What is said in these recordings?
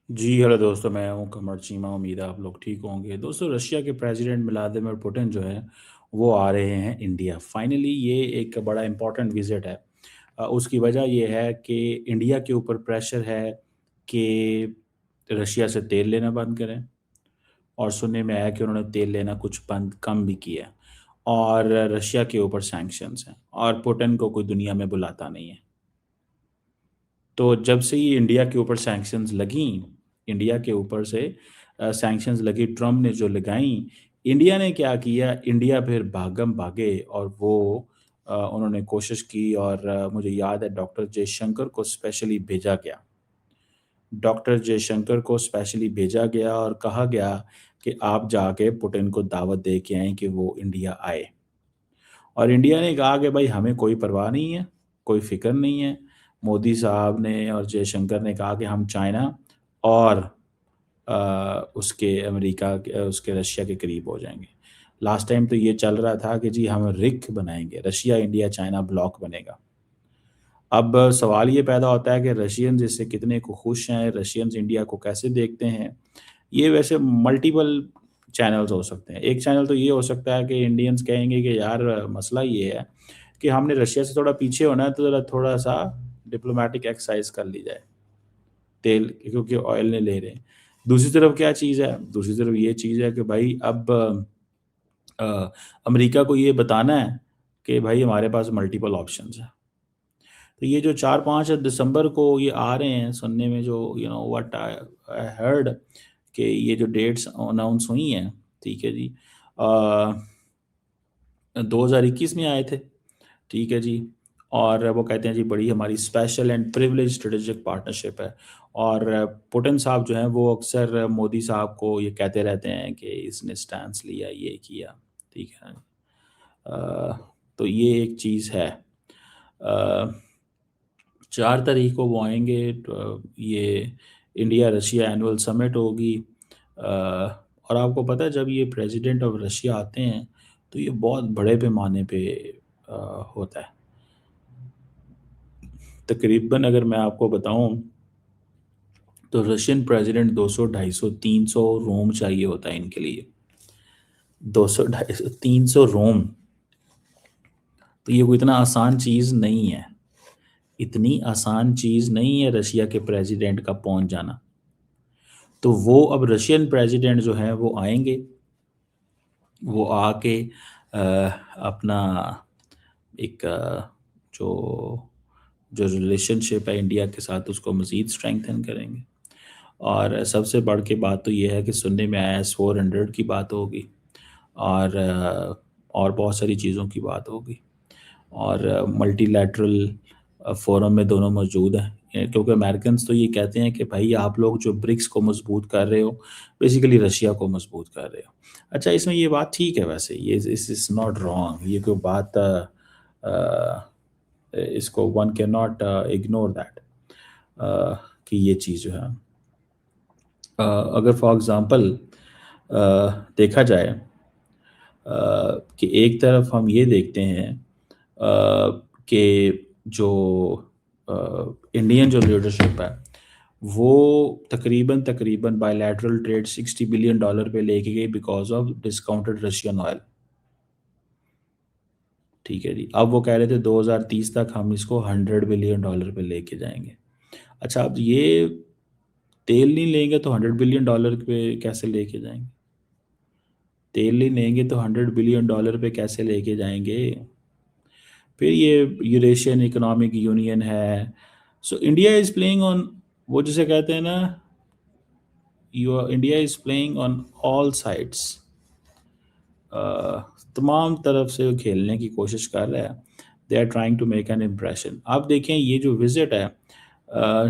जी, hello दोस्तों, मैं हूँ कमर चीमा। उम्मीद है आप लोग ठीक होंगे। दोस्तों, रशिया के प्रेसिडेंट व्लादिमीर पुतिन जो है, वो आ रहे हैं इंडिया। फाइनली ये एक बड़ा इम्पोर्टेंट विज़िट है। उसकी वजह ये है कि इंडिया के ऊपर प्रेशर है कि रशिया से तेल लेना बंद करें, और सुनने में आया कि उन्होंने तेल लेना कुछ बंद कम भी किया है, और रशिया के ऊपर सैंक्शंस हैं, और पुतिन को कोई दुनिया में बुलाता नहीं है। तो जब से ही इंडिया के ऊपर सैंक्शंस लगी, इंडिया के ऊपर से सैंक्शंस लगी, ट्रम्प ने जो लगाई, इंडिया ने क्या किया, इंडिया फिर भागम भागे, और वो उन्होंने कोशिश की, और मुझे याद है डॉक्टर जयशंकर को स्पेशली भेजा गया। डॉक्टर जयशंकर को स्पेशली भेजा गया और कहा गया कि आप जाके पुतिन को दावत दे के आएँ कि वो इंडिया आए। और इंडिया ने कहा कि भाई हमें कोई परवाह नहीं है, कोई फ़िक्र नहीं है। मोदी साहब ने और जयशंकर ने कहा कि हम चाइना और उसके अमेरिका के उसके रशिया के करीब हो जाएँगे। लास्ट टाइम तो ये चल रहा था कि जी हम रिक बनाएँगे, रशिया, इंडिया, चाइना ब्लॉक बनेगा। अब सवाल ये पैदा होता है कि रशियंस इससे कितने को खुश हैं, रशियंस इंडिया को कैसे देखते हैं? ये वैसे मल्टीपल चैनल्स हो सकते हैं। एक चैनल तो ये हो सकता है कि इंडियंस कहेंगे कि यार मसला ये है कि हमने रशिया से थोड़ा पीछे होना है, तो ज़रा थोड़ा-सा डिप्लोमैटिक एक्सरसाइज़ कर ली जाए, तेल क्योंकि ऑयल नहीं ले रहे हैं। दूसरी तरफ क्या चीज़ है? दूसरी तरफ ये चीज़ है कि भाई अब अमेरिका को ये बताना है कि भाई हमारे पास मल्टीपल ऑप्शंस हैं। तो ये जो 4-5 दिसंबर को ये आ रहे हैं, सुनने में जो व्हाट आई आई हर्ड कि ये जो डेट्स अनाउंस हुई हैं, ठीक है जी। 2021 में आए थे, ठीक है जी। और वो कहते हैं जी बड़ी हमारी special and privileged strategic partnership है। और पुतिन साहब जो हैं वो अक्सर मोदी साहब को ये कहते रहते हैं कि इसने स्टैंस लिया, ये किया, ठीक है। तो ये एक चीज़ है। अ 4 तारीख को वो आएँगे, ये इंडिया रशिया एनुअल समिट होगी। और आपको पता है जब ये प्रेसिडेंट ऑफ रशिया आते हैं, तो ये बहुत बड़े पैमाने पे अ, होता है। तकरीबन अगर मैं आपको बताऊँ, तो रशियन प्रेसिडेंट 200, 250, 300 रोम चाहिए होता है इनके लिए। 200, 250, 300 रोम। तो ये कोई इतना आसान चीज़ नहीं है। इतनी आसान चीज़ नहीं है रशिया के प्रेसिडेंट का पहुँच जाना। तो वो अब रशियन प्रेसिडेंट जो हैं वो आएँगे, वो आके अपना एक जो जो रिलेशनशिप है इंडिया के साथ उसको मज़ीद स्ट्रेंथन करेंगे। और सबसे बढ़ के बात तो ये है कि सुनने में आया S-400 की बात होगी, और और बहुत सारी चीज़ों की बात होगी, और मल्टीलैटरल फोरम में दोनों मौजूद हैं। क्योंकि अमेरिकन्स तो ये कहते हैं कि भाई आप लोग जो ब्रिक्स को मजबूत कर रहे हो, बेसिकली रशिया को मजबूत कर रहे हो। अच्छा, इसमें ये बात ठीक है, वैसे ये इस इज़ नॉट रॉन्ग, ये कोई बात इसको one can not ignore that, कि ये चीज़ जो है, अगर फॉर एग्ज़ाम्पल देखा जाए, कि एक तरफ हम ये देखते हैं कि जो इंडियन जो लीडरशिप है, वो तकरीबन तकरीबन बायलैटरल ट्रेड $60 बिलियन पे लेके गई because of discounted Russian oil, ठीक है जी। अब वो कह रहे थे 2030 तक हम इसको $100 बिलियन पे लेके जाएँगे। अच्छा, अब ये तेल नहीं लेंगे तो $100 बिलियन पे कैसे लेके जाएँगे? तेल नहीं लेंगे तो $100 बिलियन पे कैसे लेके जाएँगे? फिर ये यूरेशियन इकोनॉमिक यूनियन है। So India is playing on, वो जिसे कहते हैं ना, India is playing on all sides. तमाम तरफ से वो खेलने की कोशिश कर रहा है। They are trying to make an impression. आप देखें ये जो विज़िट है,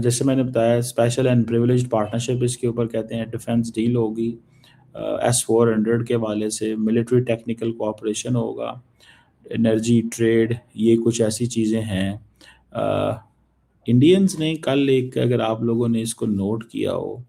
जैसे मैंने बताया स्पेशल एंड प्रिविलेज्ड पार्टनरशिप, इसके ऊपर कहते हैं डिफेंस डील होगी, S-400 के हवाले से मिलिट्री टेक्निकल कोऑपरेशन होगा, एनर्जी ट्रेड, ये कुछ ऐसी चीज़ें हैं। अ, इंडियंस ने कल एक, अगर आप लोगों ने इसको नोट किया हो,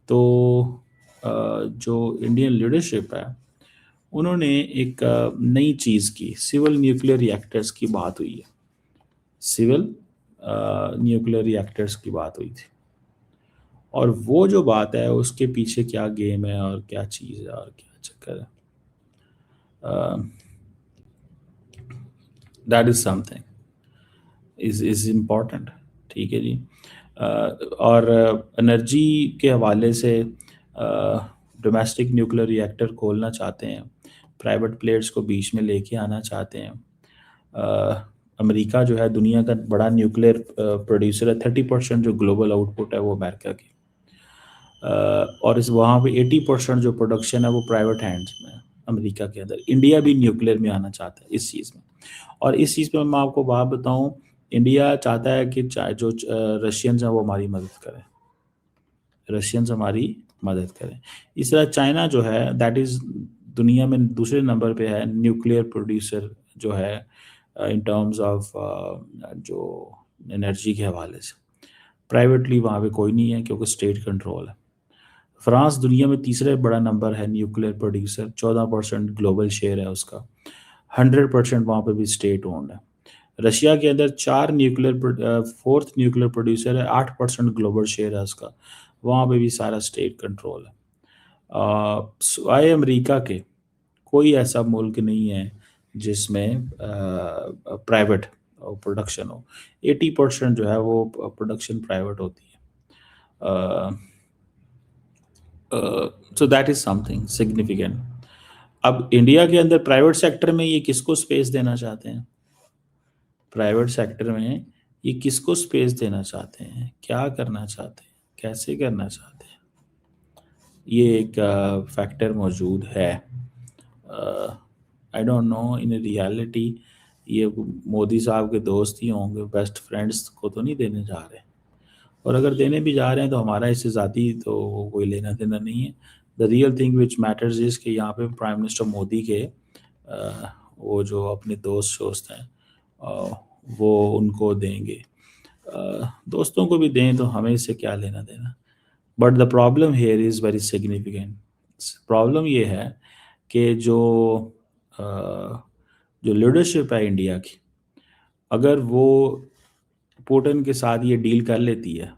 तो जो इंडियन लीडरशिप है, उन्होंने एक नई चीज़ की, सिविल न्यूक्लियर रिएक्टर्स की बात हुई है। सिविल न्यूक्लियर रिएक्टर्स की बात हुई थी। और वो जो बात है उसके पीछे क्या गेम है और क्या चीज़ है और क्या चक्कर है, that is something is important. ठीक है जी। और एनर्जी के हवाले से डोमेस्टिक न्यूक्लियर रिएक्टर खोलना चाहते हैं, प्राइवेट प्लेयर्स को बीच में लेके आना चाहते हैं। अमेरिका जो है दुनिया का बड़ा न्यूक्लियर प्रोड्यूसर है, 30% जो ग्लोबल आउटपुट है वो अमेरिका की। और इस वहाँ पे 80% जो प्रोडक्शन है वो प्राइवेट हैंड्स में है अमेरिका के अंदर। इंडिया भी न्यूक्लियर में आना चाहता है इस चीज़ में। और इस चीज़ पे मैं आपको बात बताऊं, इंडिया चाहता है कि जो रशियंस हैं वो हमारी मदद करें, रशियंस हमारी मदद करें। इस तरह चाइना जो है दैट इज़ दुनिया में दूसरे नंबर पे है न्यूक्लियर प्रोड्यूसर जो है, इन टर्म्स ऑफ जो एनर्जी के हवाले से। प्राइवेटली वहाँ पे कोई नहीं है क्योंकि स्टेट कंट्रोल है। फ्रांस दुनिया में तीसरे बड़ा नंबर है न्यूक्लियर प्रोड्यूसर, 14% ग्लोबल शेयर है उसका, 100% वहाँ पे भी स्टेट ओन्ड है। रशिया के अंदर चार न्यूक्लियर फोर्थ न्यूक्लियर प्रोड्यूसर है, 8% ग्लोबल शेयर है उसका, वहाँ पे भी सारा स्टेट कंट्रोल है। सिवाय अमेरिका के कोई ऐसा मुल्क नहीं है जिसमें प्राइवेट प्रोडक्शन हो। 80% जो है वो प्रोडक्शन प्राइवेट होती है। सो दैट इज़ समथिंग सिग्निफिकेंट। अब इंडिया के अंदर प्राइवेट सेक्टर में ये किसको स्पेस देना चाहते हैं, प्राइवेट सेक्टर में ये किसको स्पेस देना चाहते हैं, क्या करना चाहते हैं, कैसे करना चाहते हैं, ये एक फैक्टर मौजूद है। I don't know in reality ये मोदी साहब के दोस्त ही होंगे, बेस्ट फ्रेंड्स को तो नहीं देने जा रहे। और अगर देने भी जा रहे हैं तो हमारा इससे ज़ाती तो कोई लेना देना नहीं है। The real thing which matters is कि यहाँ पे प्राइम मिनिस्टर मोदी के वो जो अपने दोस्त शोस्त हैं वो उनको देंगे। दोस्तों को भी दें तो हमें इससे क्या लेना देना। But the problem here is very significant. Problem ये है कि अ, जो लीडरशिप है इंडिया की, अगर वो पुतिन के साथ ये डील कर लेती है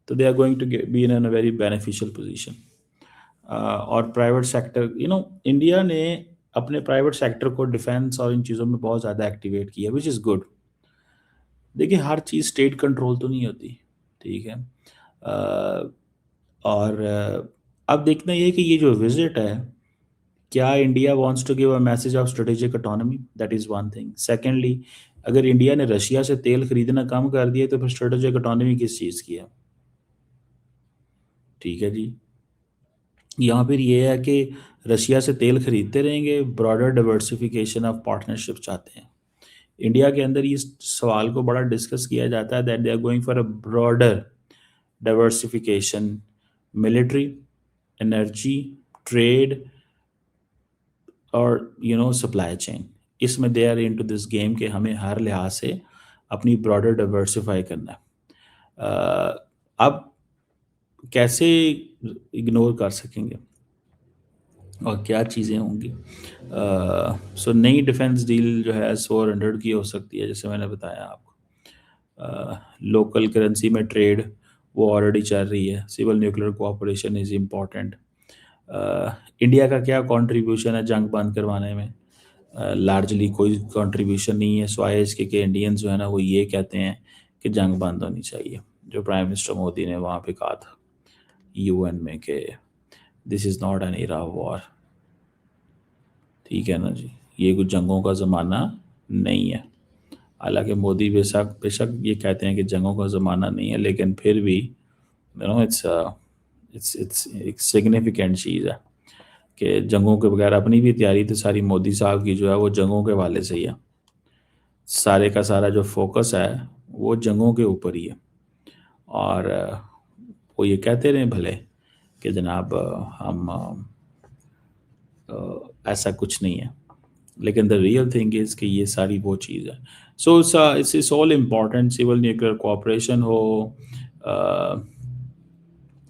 तो they are going to be in a very beneficial position. और प्राइवेट सेक्टर इंडिया ने अपने प्राइवेट सेक्टर को डिफेंस और इन चीज़ों में बहुत ज़्यादा एक्टिवेट किया, विच इज़ गुड। देखिए हर चीज़ स्टेट कंट्रोल तो नहीं होती, ठीक है। और अब देखना ये है कि ये जो विजिट है, क्या India wants to give a message of strategic autonomy, that is one thing. Secondly, अगर इंडिया ने रशिया से तेल खरीदना कम कर दिया तो फिर स्ट्रेटेजिक ऑटोनॉमी किस चीज़ की है, ठीक है जी। यहाँ पर ये है कि रशिया से तेल खरीदते रहेंगे, ब्रॉडर डाइवर्सिफिकेशन ऑफ पार्टनरशिप चाहते हैं। इंडिया के अंदर इस सवाल को बड़ा डिस्कस किया जाता है that they are going for a broader diversification, military, energy, trade और सप्लाई चेन। इसमें they are into this game के हमें हर लिहाज से अपनी ब्रॉडर डाइवर्सिफाई करना है। अब कैसे इग्नोर कर सकेंगे और क्या चीज़ें होंगी। सो नई डिफेंस डील जो है 400 की हो सकती है, जैसे मैंने बताया आपको। लोकल करेंसी में ट्रेड वो ऑलरेडी चल रही है। Civil nuclear cooperation is important. India का क्या कंट्रीब्यूशन है जंग बंद करवाने में, लार्जली कोई कंट्रीब्यूशन नहीं है, स्वाय इसके कि इंडियंस जो है ना वो ये कहते हैं कि जंग बंद होनी चाहिए, जो प्राइम मिनिस्टर मोदी ने वहाँ पे कहा था यूएन में कि this is not an era of war. ठीक है ना जी, ये कुछ जंगों का ज़माना नहीं है। हालांकि मोदी बेशक बेशक ये कहते हैं कि जंगों का ज़माना नहीं है, लेकिन फिर भी इट्स एक सिग्निफिकेंट चीज़ है कि जंगों के बगैर अपनी भी तैयारी तो सारी मोदी साहब की जो है वो जंगों के वाले से ही है। सारे का सारा जो फोकस है वो जंगों के ऊपर ही है। और वो ये कहते रहे भले कि जनाब हम ऐसा कुछ नहीं है, लेकिन द रियल थिंग इज़ कि ये सारी वो चीज़ है। So it's all important, civil nuclear cooperation हो,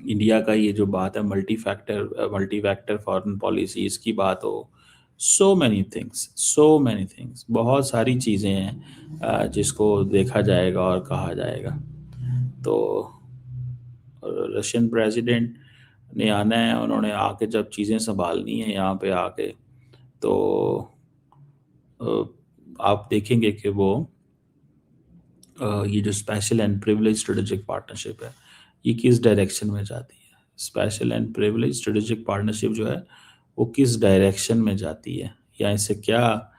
इंडिया का ये जो बात है मल्टी फैक्टर फॉरेन पॉलिसी इसकी बात हो, सो मैनी थिंग्स, बहुत सारी चीज़ें हैं जिसको देखा जाएगा और कहा जाएगा। तो रशियन प्रेसिडेंट ने आना है, उन्होंने आके जब चीज़ें संभालनी है यहाँ पे आके, तो आप देखेंगे कि वो ये जो special and privilege strategic partnership है, ये किस डायरेक्शन में जाती है। Special and privilege strategic partnership जो है वो किस डायरेक्शन में जाती है, या इससे क्या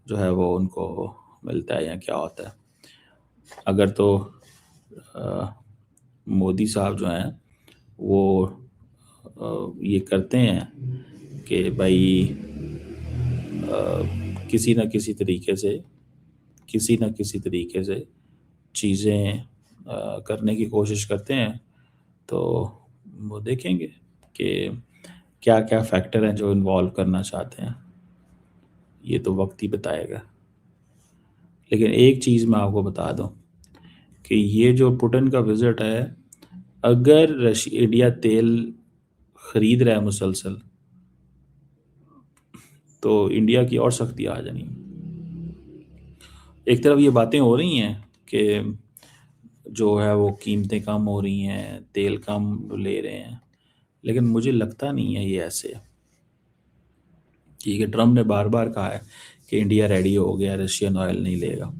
जो है वो उनको मिलता है या क्या होता है। अगर तो मोदी साहब जो हैं वो ये करते हैं कि भाई किसी न किसी तरीके से चीज़ें करने की कोशिश करते हैं, तो वो देखेंगे कि क्या क्या फैक्टर हैं जो इन्वॉल्व करना चाहते हैं, ये तो वक्त ही बताएगा। लेकिन एक चीज़ मैं आपको बता दूं कि ये जो पुतिन का विज़िट है, अगर इंडिया तेल खरीद रहा है मुसलसल, तो इंडिया की और सख्ती आ जानी। एक तरफ ये बातें हो रही हैं कि जो है वो कीमतें कम हो रही हैं, तेल कम ले रहे हैं, लेकिन मुझे लगता नहीं है ये ऐसे है। ठीक है, ट्रम्प ने बार बार कहा है कि इंडिया रेडी हो गया, रशियन ऑयल नहीं लेगा।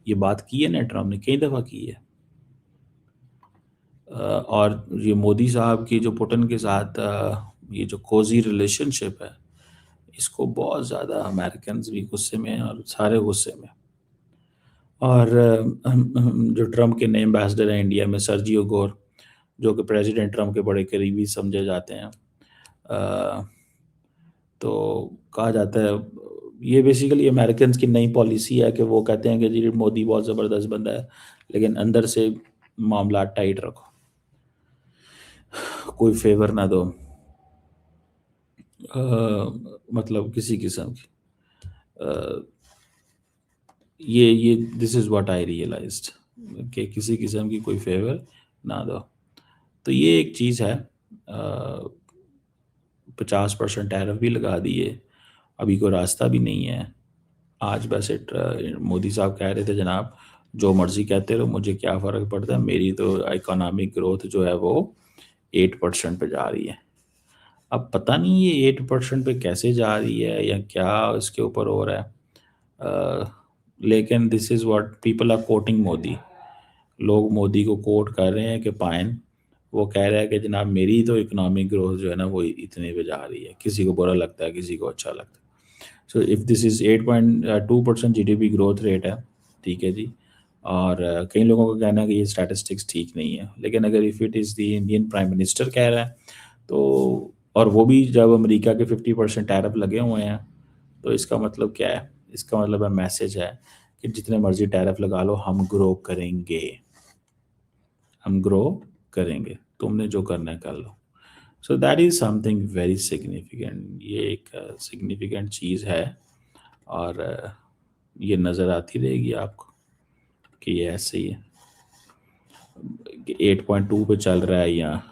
ये बात की है ना, ट्रम्प ने कई दफ़ा की है। और ये मोदी साहब की जो पुतिन के साथ ये जो कोजी रिलेशनशिप है, इसको बहुत ज़्यादा अमेरिकन भी गुस्से में हैं और सारे गुस्से में। और जो ट्रम्प के नए एम्बेसडर हैं इंडिया में, सर्जियो गोर, जो कि प्रेसिडेंट ट्रम्प के बड़े करीबी समझे जाते हैं, तो कहा जाता है ये बेसिकली अमेरिकन की नई पॉलिसी है कि वो कहते हैं कि जी मोदी बहुत ज़बरदस्त बंदा है, लेकिन अंदर से मामला टाइट रखो, कोई फेवर ना दो, मतलब किसी किस्म की। ये this is what I realised कि किसी किस्म की कोई फेवर ना दो। तो ये एक चीज़ है। 50% टैरिफ भी लगा दिए, अभी कोई रास्ता भी नहीं है। आज वैसे मोदी साहब कह रहे थे, जनाब जो मर्ज़ी कहते रहो, मुझे क्या फ़र्क पड़ता है, मेरी तो इकोनॉमिक ग्रोथ जो है वो 8% पे जा रही है। अब पता नहीं ये 8% पे कैसे जा रही है या क्या इसके ऊपर हो रहा है, लेकिन this is what people are quoting Modi. लोग मोदी को कोट कर रहे हैं कि पाइन वो कह रहा है कि जनाब मेरी तो इकोनॉमिक ग्रोथ जो है ना वो इतने पे जा रही है। किसी को बुरा लगता है, किसी को अच्छा लगता है। So if this is 8.2% GDP growth rate है, ठीक है जी। और कई लोगों का कहना है कि ये स्टैटिस्टिक्स ठीक नहीं है, लेकिन अगर if it is the Indian prime minister कह रहा है, तो और वो भी जब अमेरिका के 50% टैरिफ लगे हुए हैं, तो इसका मतलब क्या है? इसका मतलब है, मैसेज है कि जितने मर्जी टैरिफ लगा लो, हम ग्रो करेंगे, हम ग्रो करेंगे, तुमने जो करना है कर लो। So that is something very significant. ये एक सिग्निफिकेंट चीज़ है, और ये नज़र आती रहेगी आपको कि ये ऐसे ही है कि 8.2 पे चल रहा है यहाँ।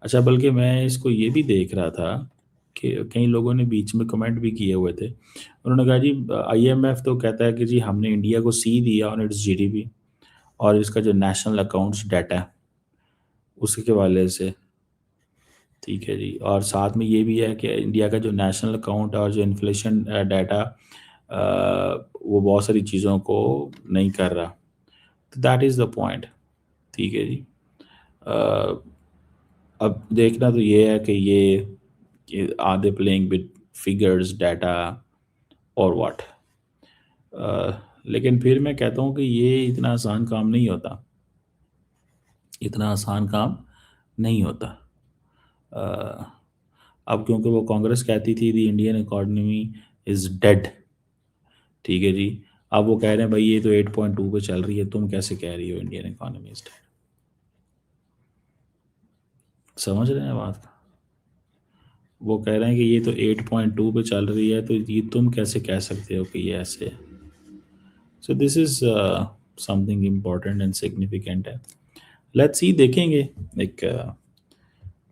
अच्छा, बल्कि मैं इसको ये भी देख रहा था कि कई लोगों ने बीच में कमेंट भी किए हुए थे। उन्होंने कहा जी आईएमएफ तो कहता है कि जी हमने इंडिया को सी दिया ऑन इट्स जीडीपी और इसका जो नेशनल अकाउंट्स डाटा है उसके हवाले से, ठीक है जी। और साथ में ये भी है कि इंडिया का जो नेशनल अकाउंट और जो इन्फ्लेशन डाटा वो बहुत सारी चीज़ों को नहीं कर रहा। तो दैट इज़ द पॉइंट, ठीक है जी। अब देखना तो ये है कि are they playing with figures, data और व्हाट। लेकिन फिर मैं कहता हूँ कि ये इतना आसान काम नहीं होता, इतना आसान काम नहीं होता। अब क्योंकि वो कांग्रेस कहती थी दी इंडियन इकोनॉमी इज़ डेड, ठीक है जी। अब वो कह रहे हैं भाई ये तो 8.2 पे चल रही है, तुम कैसे कह रही हो इंडियन इकोनॉमी इज़ डेड। समझ रहे हैं बात? वो कह रहे हैं कि ये तो 8.2 पे चल रही है, तो ये तुम कैसे कह सकते हो कि ये ऐसे है। So this is something important and significant है। लेट्स सी, देखेंगे एक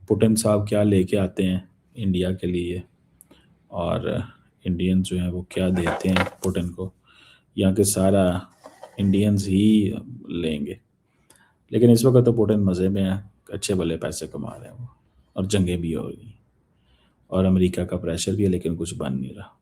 पुतिन साहब क्या लेके आते हैं इंडिया के लिए, और इंडियंस जो हैं वो क्या देते हैं पुतिन को, या कि सारा इंडियंस ही लेंगे। लेकिन इस वक़्त तो पुतिन मज़े में है, अच्छे भले पैसे कमा रहे हैं वो और जंगें भी हो रही हैं और अमेरिका का प्रेशर भी है लेकिन कुछ बन नहीं रहा।